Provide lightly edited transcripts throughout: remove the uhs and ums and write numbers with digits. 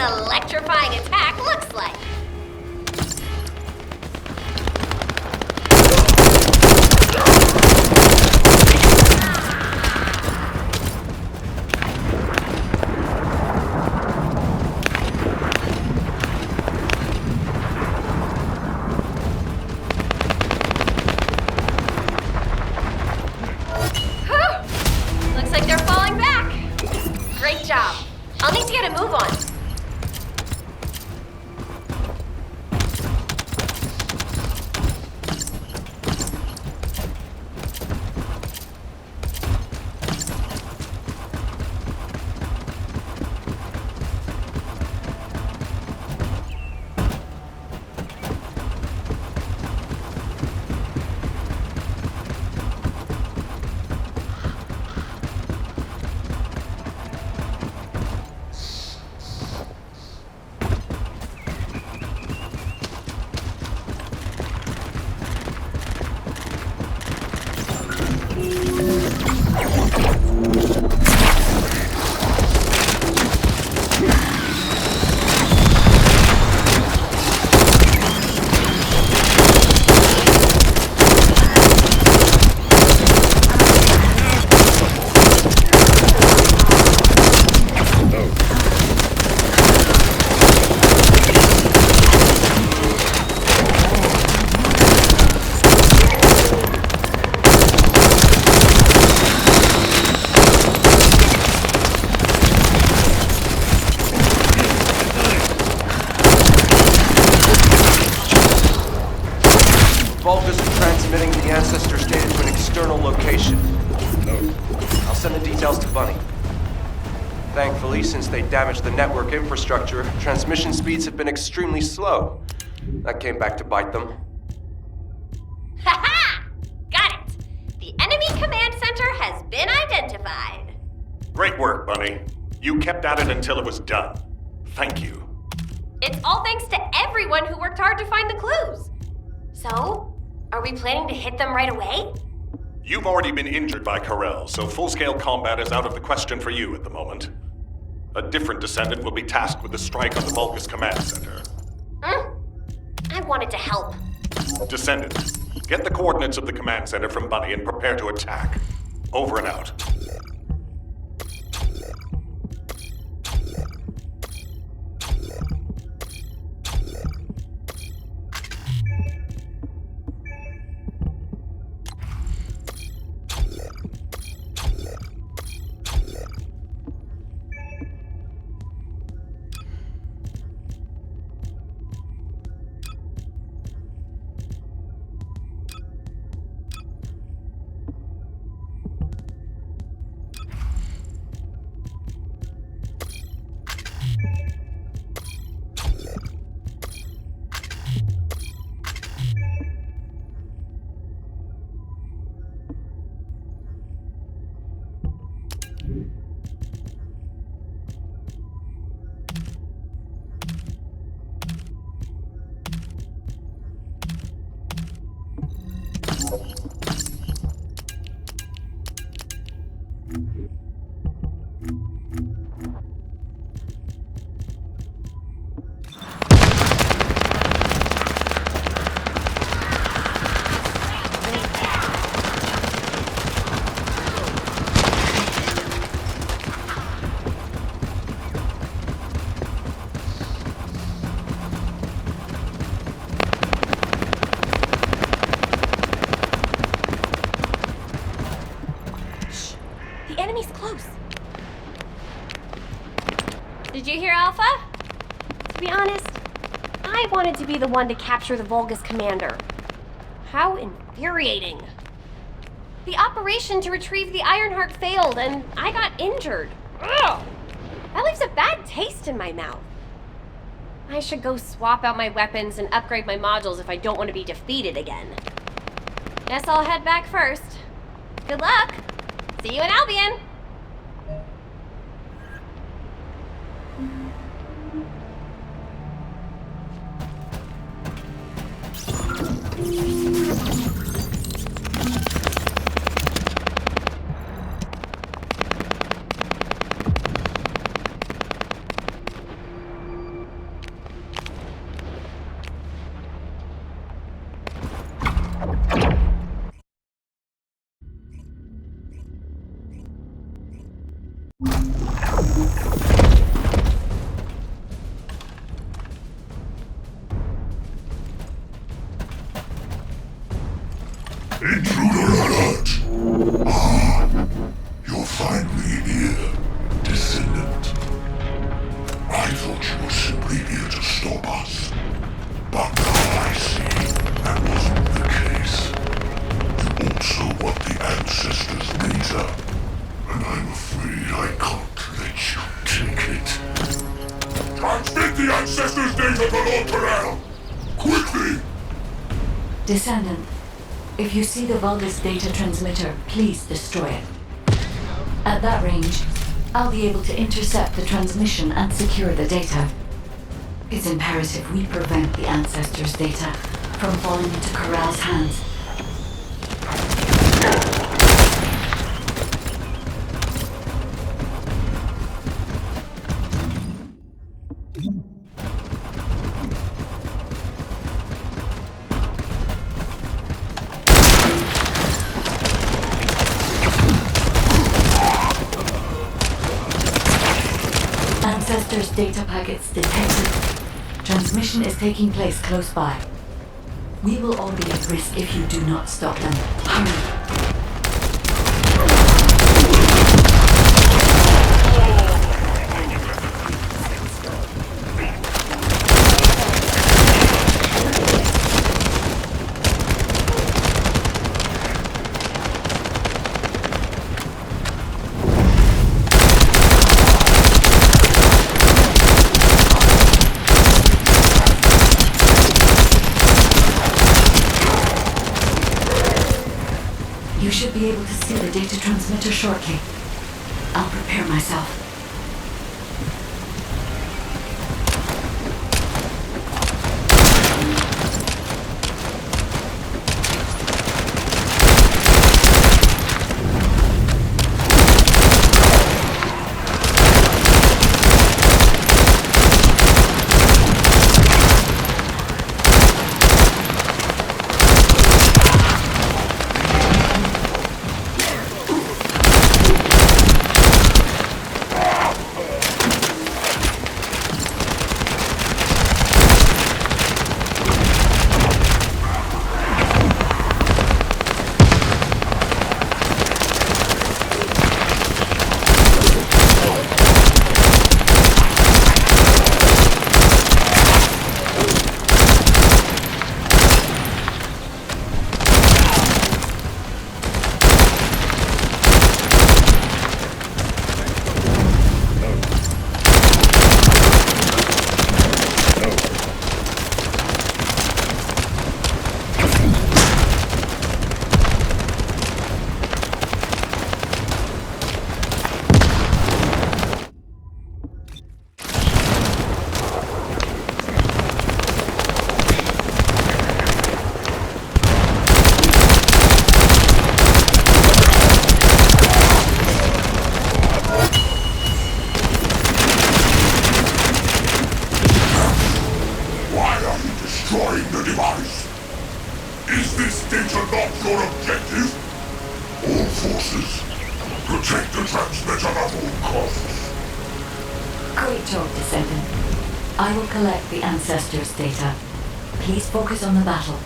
electrifying attack looks like. Looks like they're falling back. Great job. I'll need to get a move on. Vulgus is transmitting the Ancestor's data to an external location. I'll send the details to Bunny. Thankfully, since they damaged the network infrastructure, transmission speeds have been extremely slow. That came back to bite them. Ha-ha! Got it! The enemy command center has been identified. Great work, Bunny. You kept at it until it was done. Thank you. It's all thanks to everyone who worked hard to find the clues. So, are we planning to hit them right away? You've already been injured by Karel, so full-scale combat is out of the question for you at the moment. A different Descendant will be tasked with the strike on the Vulgus command center. I wanted to help. Descendant, get the coordinates of the command center from Bunny and prepare to attack. Over and out. The enemy's close. Did you hear Alpha? To be honest, I wanted to be the one to capture the Vulgus commander. How infuriating. The operation to retrieve the Ironheart failed and I got injured. Ugh! That leaves a bad taste in my mouth. I should go swap out my weapons and upgrade my modules if I don't want to be defeated again. Guess I'll head back first. Good luck! See you in Albion! Intruder alert! Ah, you're finally here, Descendant. I thought you were simply here to stop us. But now I see that wasn't the case. You also want the Ancestors' data, and I'm afraid I can't let you take it. Transmit the Ancestors' data to Lord Terrell! Quickly! Descendant, if you see the Vulgus data transmitter, please destroy it. At that range, I'll be able to intercept the transmission and secure the data. It's imperative we prevent the Ancestors' data from falling into Corral's hands. Ancestors' data packets detected. Transmission is taking place close by. We will all be at risk if you do not stop them. Hurry! You should be able to see the data transmitter shortly. I'll prepare myself. Destroying the device. Is this data not your objective? All forces, protect the transmitter at all costs. Great job, Descendant. I will collect the Ancestors' data. Please focus on the battle.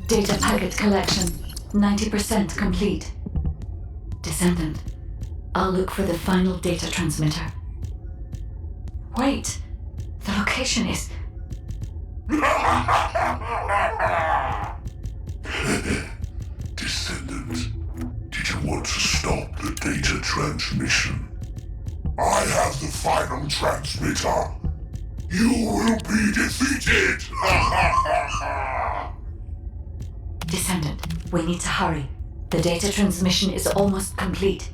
Data packet collection 90% complete. Descendant, I'll look for the final data transmitter. Wait, the location is... Descendant, did you want to stop the data transmission? I have the final transmitter. You will be defeated! Descendant, we need to hurry. The data transmission is almost complete.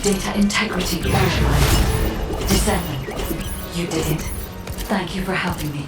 Data integrity verified. Descendant, you did it. Thank you for helping me.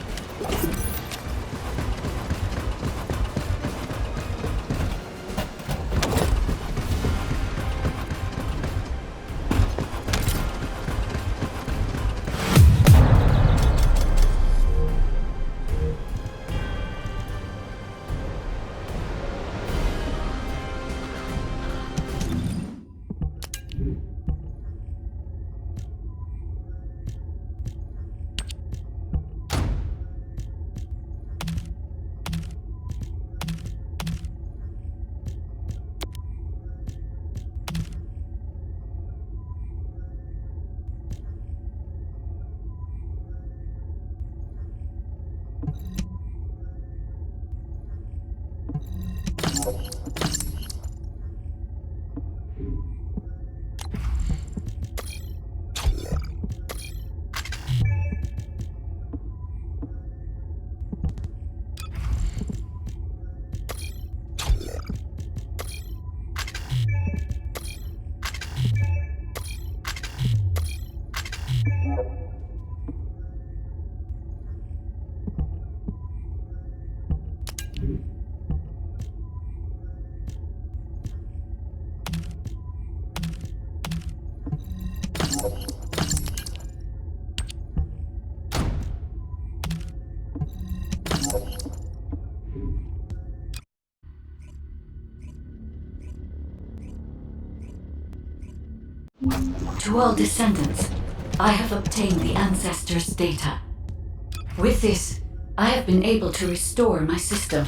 To all descendants, I have obtained the ancestors' data. With this, I have been able to restore my system.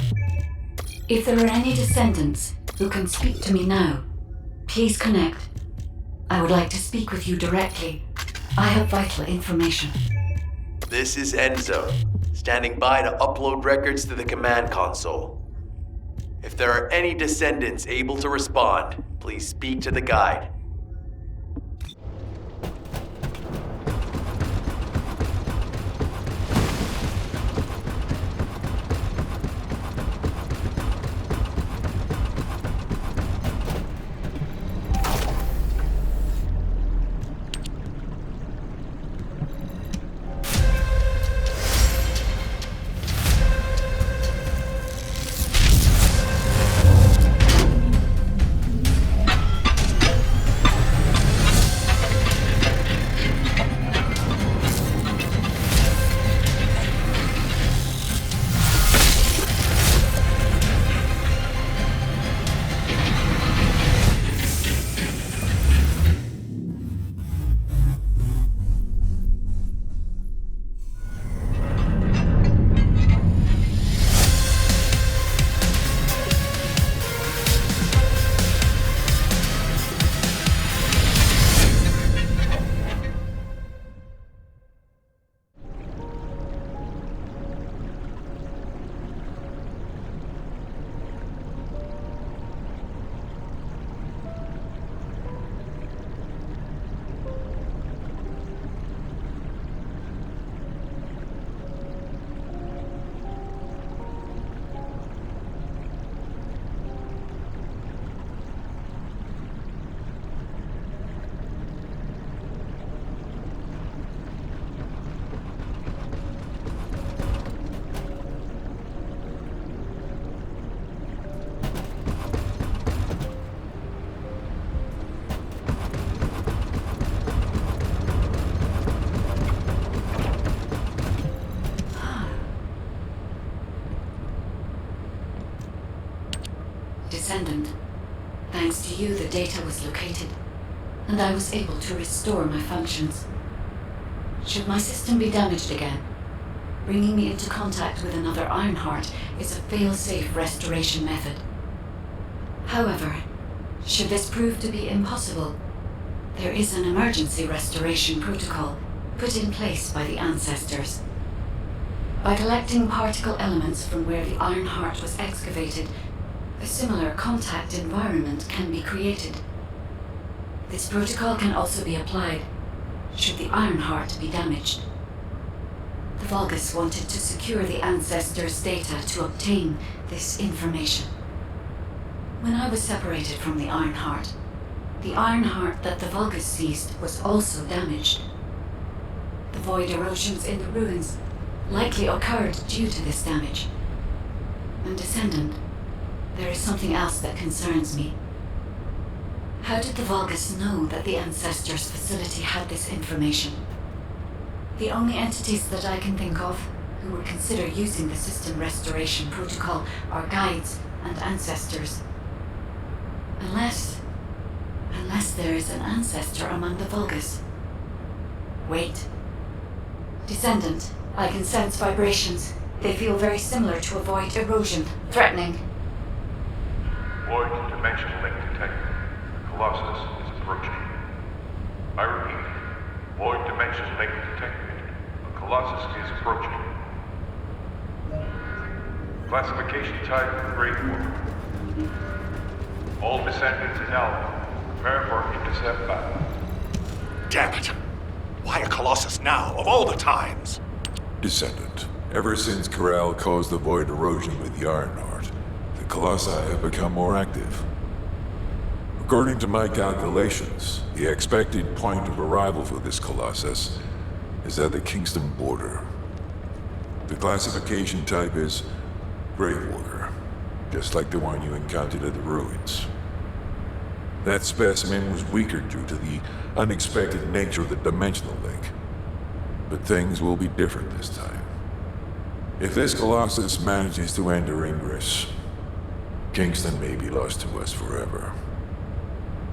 If there are any descendants who can speak to me now, please connect. I would like to speak with you directly. I have vital information. This is Enzo, standing by to upload records to the command console. If there are any descendants able to respond, please speak to the guide. Descendant, thanks to you the data was located, and I was able to restore my functions. Should my system be damaged again, bringing me into contact with another Ironheart is a fail-safe restoration method. However, should this prove to be impossible, there is an emergency restoration protocol put in place by the ancestors. By collecting particle elements from where the Ironheart was excavated, a similar contact environment can be created. This protocol can also be applied should the Ironheart be damaged. The Vulgus wanted to secure the ancestors' data to obtain this information. When I was separated from the Ironheart, The iron heart that the Vulgus seized was also damaged. The void erosions in the ruins likely occurred due to this damage. And Descendant, there is something else that concerns me. How did the Vulgus know that the Ancestors' facility had this information? The only entities that I can think of who would consider using the system restoration protocol are guides and ancestors. Unless there is an ancestor among the Vulgus. Wait. Descendant, I can sense vibrations. They feel very similar to a void erosion. Threatening. Void dimension link detected. The Colossus is approaching. I repeat, void dimension link detected. The Colossus is approaching. Classification type Grade 1. All descendants in Alpha. Prepare for intercept battle. Damn it! Why a Colossus now, of all the times? Descendant, ever since Corral caused the void erosion with the Iron Heart, the Colossi have become more active. According to my calculations, the expected point of arrival for this Colossus is at the Kingston border. The classification type is Gravewater, just like the one you encountered at the ruins. That specimen was weaker due to the unexpected nature of the dimensional link. But things will be different this time. If this Colossus manages to enter Ingress, Kingston may be lost to us forever.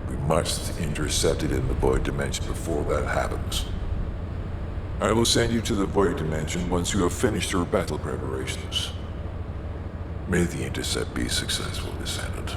We must intercept it in the Void Dimension before that happens. I will send you to the Void Dimension once you have finished your battle preparations. May the intercept be successful, Descendant.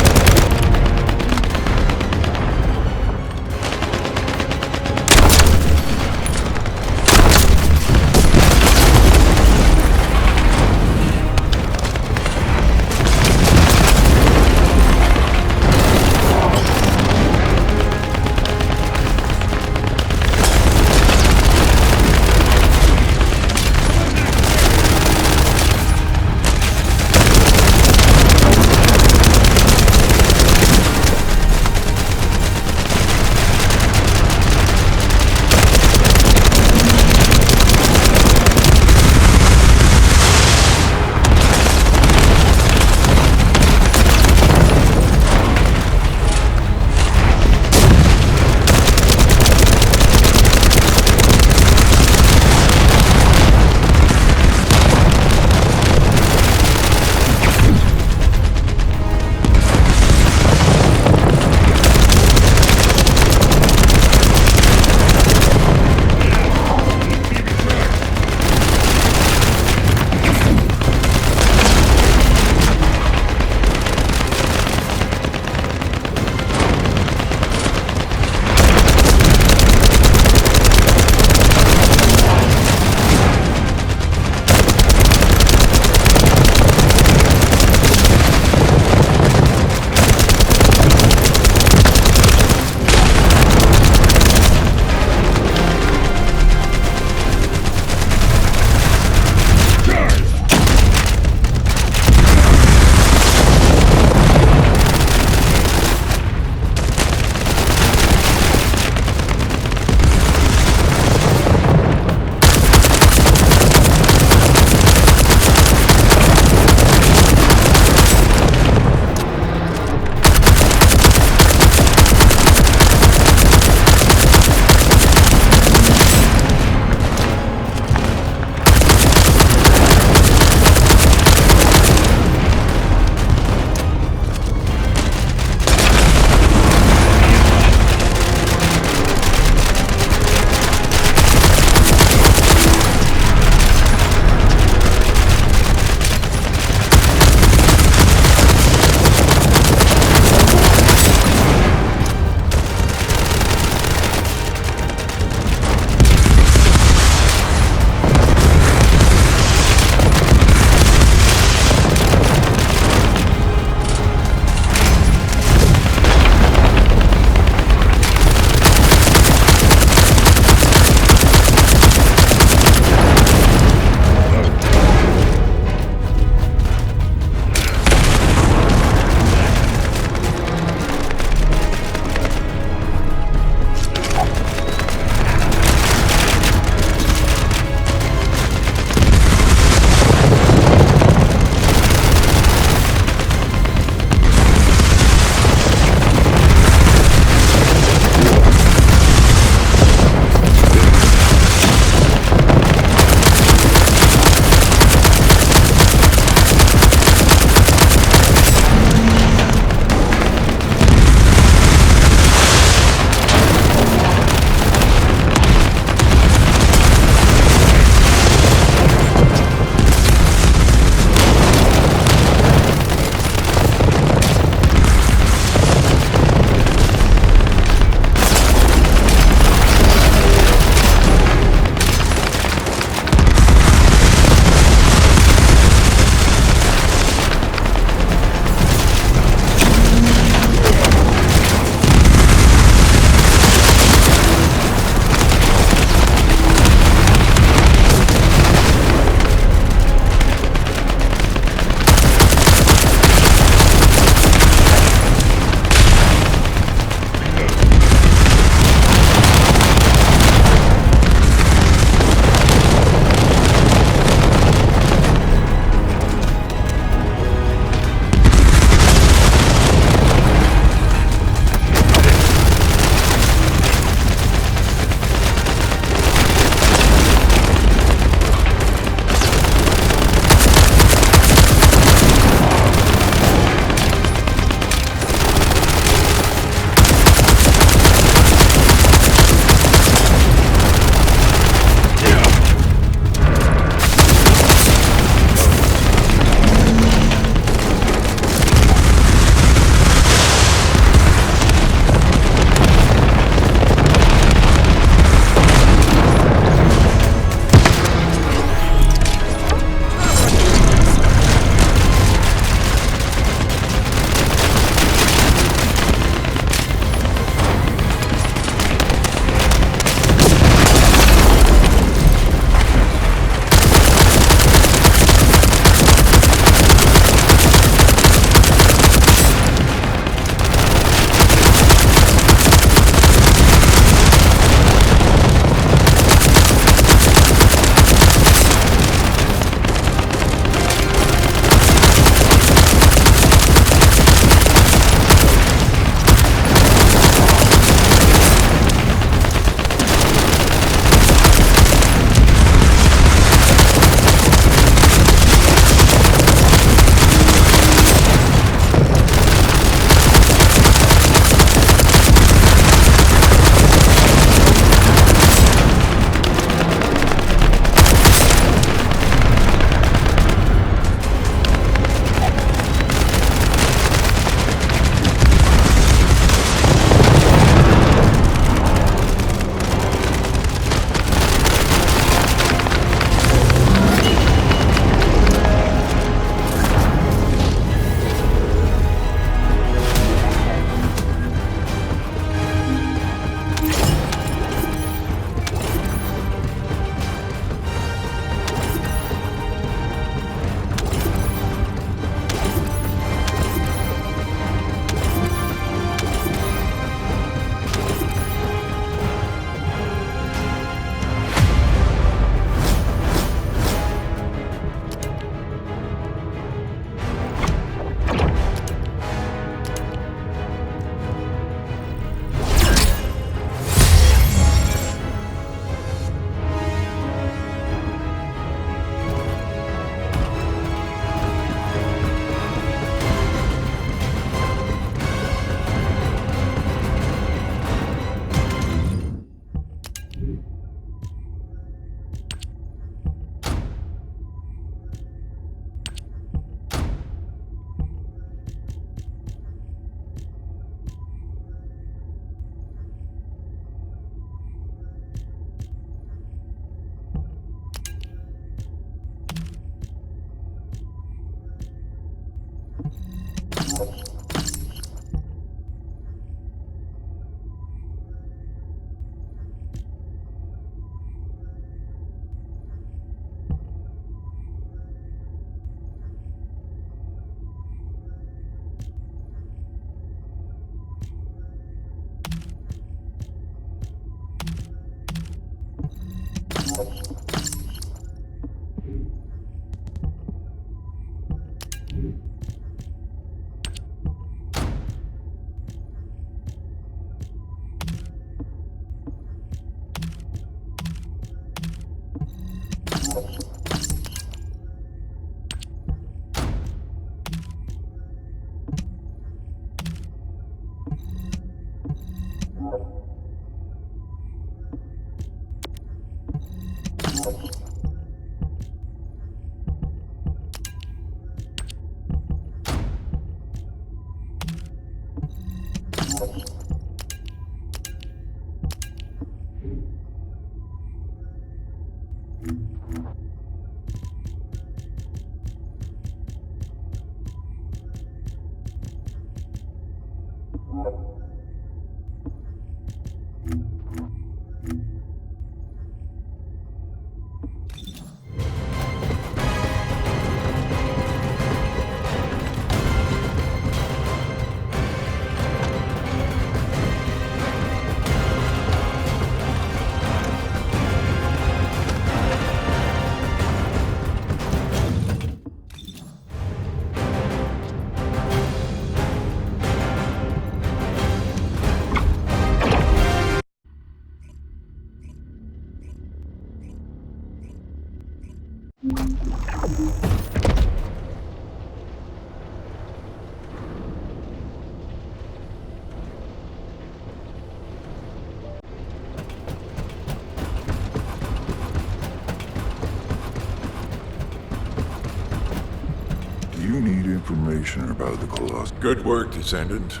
You need information about the Colossus. Good work, Descendant.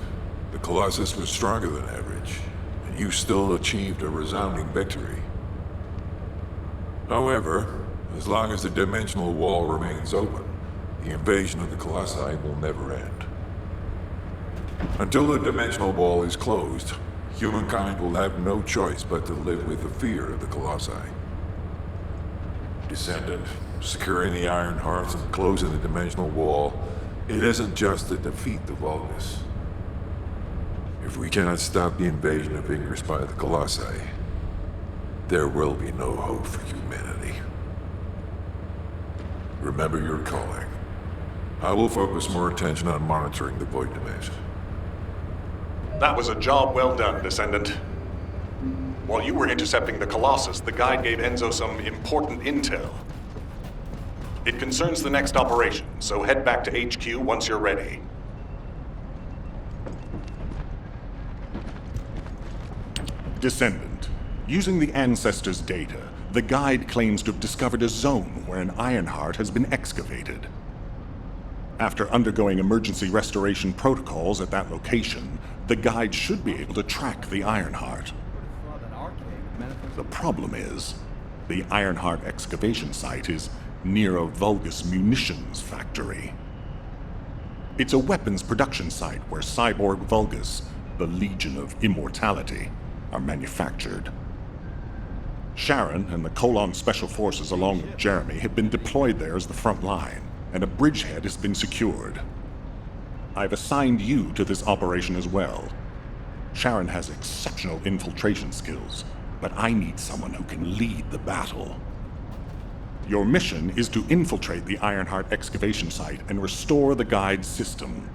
The Colossus was stronger than average, and you still achieved a resounding victory. However, as long as the dimensional wall remains open, the invasion of the Colossi will never end. Until the dimensional wall is closed, humankind will have no choice but to live with the fear of the Colossi. Descendant, securing the Iron Hearts and closing the dimensional wall, it isn't just to defeat the Vulgus. If we cannot stop the invasion of Ingress by the Colossi, there will be no hope for humanity. Remember your calling. I will focus more attention on monitoring the Void Dimension. That was a job well done, Descendant. While you were intercepting the Colossus, the guide gave Enzo some important intel. It concerns the next operation, so head back to HQ once you're ready. Descendant, using the Ancestors' data, the guide claims to have discovered a zone where an Ironheart has been excavated. After undergoing emergency restoration protocols at that location, the guide should be able to track the Ironheart. The problem is, the Ironheart excavation site is near a Vulgus munitions factory. It's a weapons production site where cyborg Vulgus, the Legion of Immortality, are manufactured. Sharon and the Colon Special Forces along with Jeremy have been deployed there as the front line, and a bridgehead has been secured. I've assigned you to this operation as well. Sharon has exceptional infiltration skills, but I need someone who can lead the battle. Your mission is to infiltrate the Ironheart excavation site and restore the guide's system.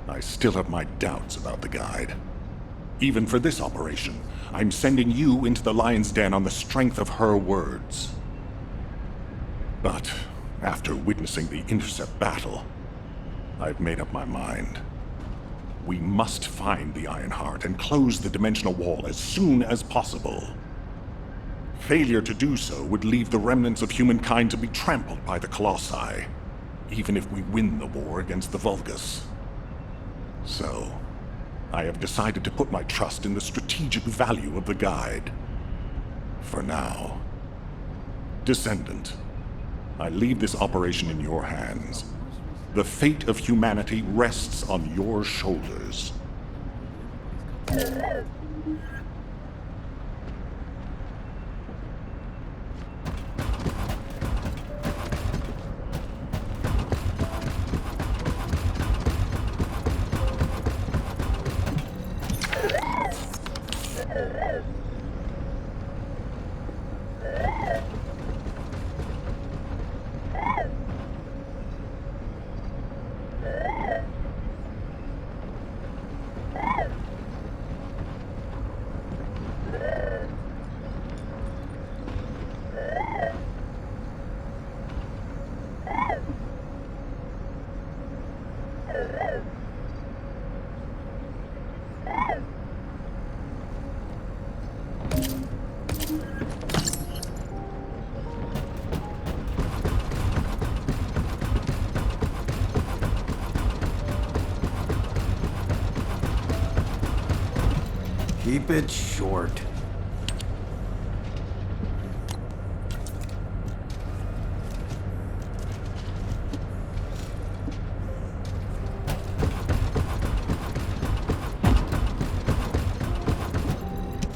I still have my doubts about the guide. Even for this operation, I'm sending you into the Lion's Den on the strength of her words. But after witnessing the intercept battle, I've made up my mind. We must find the Ironheart and close the dimensional wall as soon as possible. Failure to do so would leave the remnants of humankind to be trampled by the Colossi, even if we win the war against the Vulgus. So, I have decided to put my trust in the strategic value of the guide. For now. Descendant, I leave this operation in your hands. The fate of humanity rests on your shoulders. Keep it short.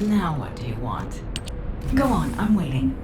Now what do you want? Go on, I'm waiting.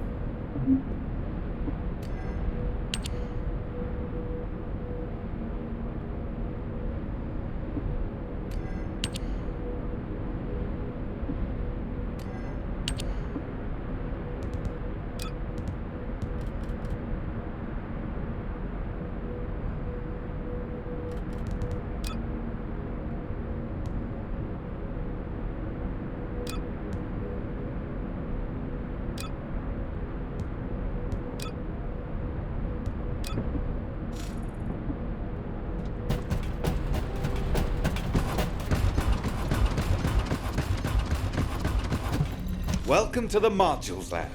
Welcome to the Modules Lab.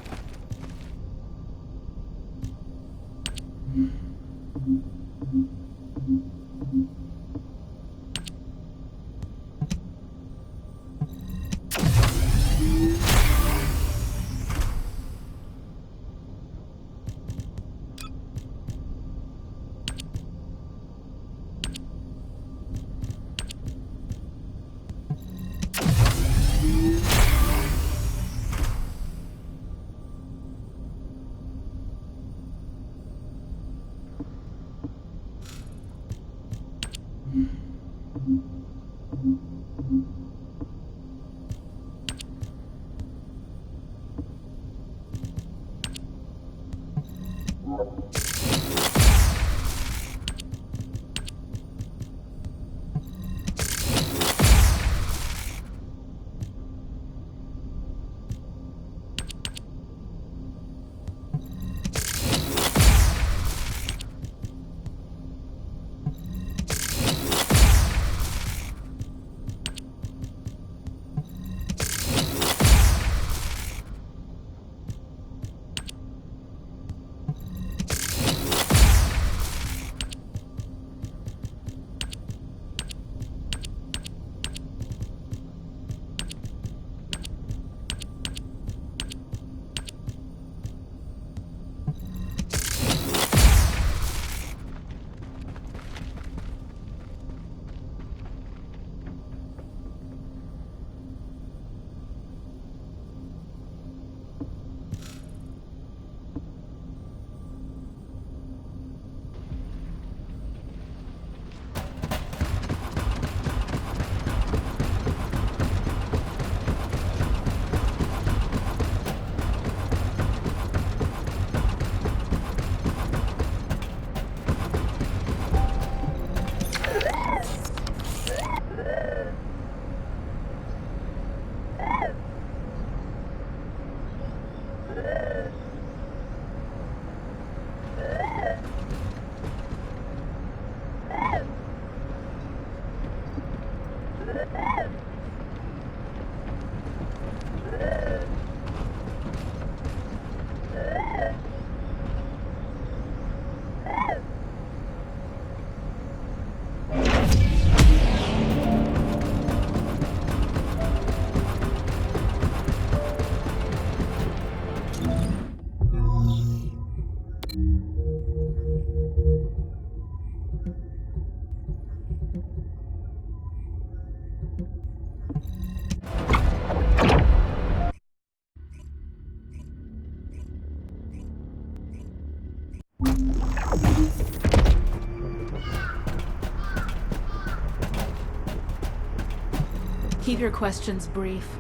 Keep your questions brief.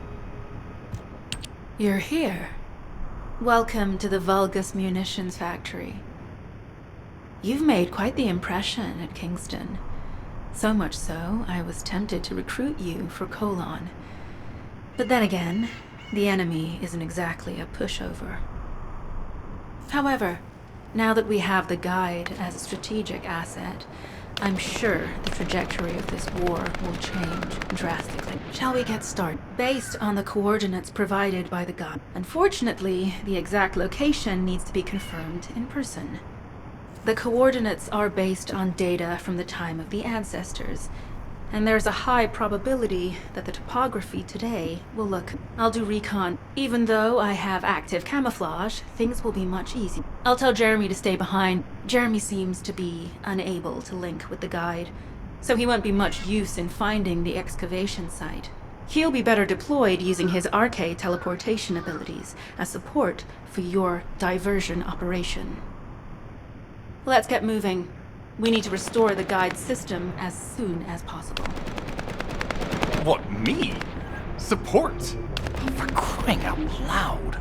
You're here. Welcome to the Vulgus Munitions Factory. You've made quite the impression at Kingston. So much so, I was tempted to recruit you for Colon. But then again, the enemy isn't exactly a pushover. However, now that we have the guide as a strategic asset, I'm sure the trajectory of this war will change drastically. Shall we get started? Based on the coordinates provided by the guide. Unfortunately, the exact location needs to be confirmed in person. The coordinates are based on data from the time of the ancestors, and there's a high probability that the topography today will look... I'll do recon. Even though I have active camouflage, things will be much easier. I'll tell Jeremy to stay behind. Jeremy seems to be unable to link with the guide, so he won't be much use in finding the excavation site. He'll be better deployed using his arcade teleportation abilities as support for your diversion operation. Let's get moving. We need to restore the guide system as soon as possible. What, me? Support? For crying out loud.